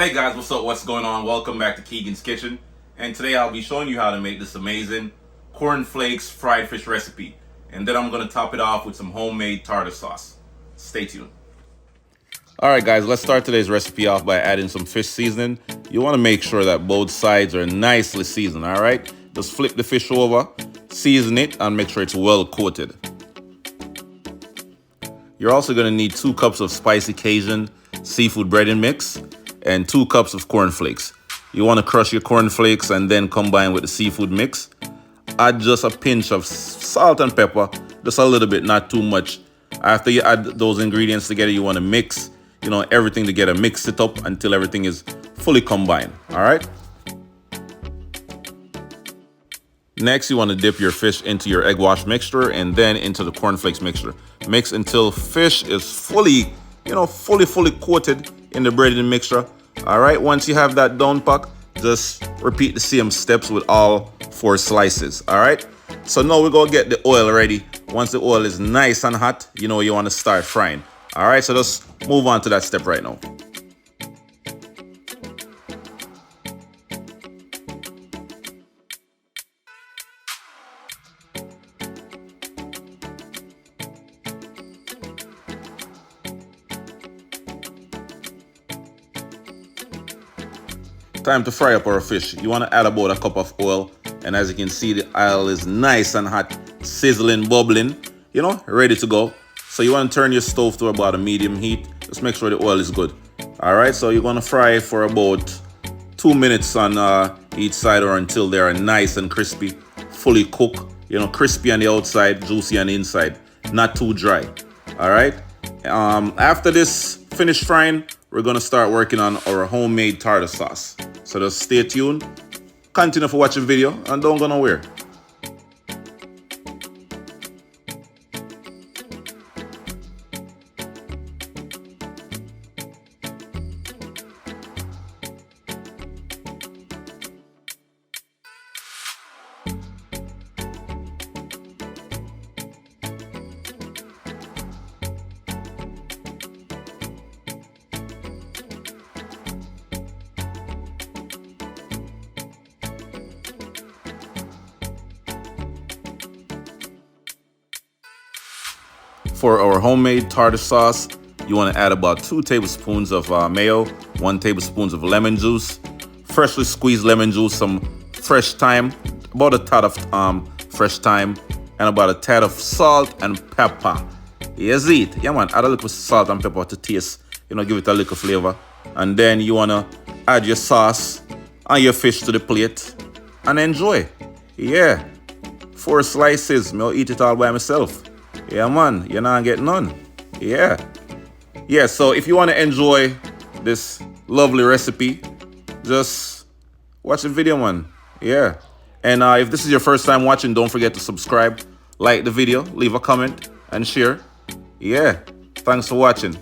Hey guys, what's up? What's going on? Welcome back to Keegan's Kitchen. And today I'll be showing you how to make this amazing cornflakes fried fish recipe. And then I'm going to top it off with some homemade tartar sauce. Stay tuned. Alright guys, let's start today's recipe off by adding some fish seasoning. You want to make sure that both sides are nicely seasoned, alright? Just flip the fish over, season it, and make sure it's well coated. You're also going to need 2 cups of spicy Cajun seafood breading mix and 2 cups of cornflakes. You want to crush your cornflakes and then combine with the seafood mix. Add just a pinch of salt and pepper, just a little bit, not too much. After you add those ingredients together, you want to mix, everything together. Mix it up until everything is fully combined, all right? Next, you want to dip your fish into your egg wash mixture and then into the cornflakes mixture. Mix until fish is fully coated in the breading mixture. All right, once you have that down pack, just repeat the same steps with all 4 slices. All right, so now we're gonna get the oil ready. Once the oil is nice and hot, you want to start frying. All right, so just move on to that step right now. Time to fry up our fish. You want to add about a cup of oil, and as you can see, the oil is nice and hot, sizzling, bubbling, ready to go. So you want to turn your stove to about a medium heat. Just make sure the oil is good. All right, so you're going to fry for about 2 minutes on each side, or until they are nice and crispy, fully cooked, crispy on the outside, juicy on the inside, not too dry. All right, after this finished frying, we're going to start working on our homemade tartar sauce. So just stay tuned, continue for watching the video, and don't go nowhere. For our homemade tartar sauce, you want to add about 2 tablespoons of mayo, 1 tablespoon of lemon juice, freshly squeezed lemon juice, some fresh thyme, about a tad of fresh thyme, and about a tad of salt and pepper. Yes, it. Yeah, man. Add a little salt and pepper to taste. Give it a little flavor. And then you want to add your sauce and your fish to the plate and enjoy. Yeah. 4 slices. I'll eat it all by myself. Yeah, man, you're not getting none. Yeah, so if you want to enjoy this lovely recipe, just watch the video, man. Yeah, and if this is your first time watching, don't forget to subscribe, like the video, leave a comment, and share. Yeah, thanks for watching.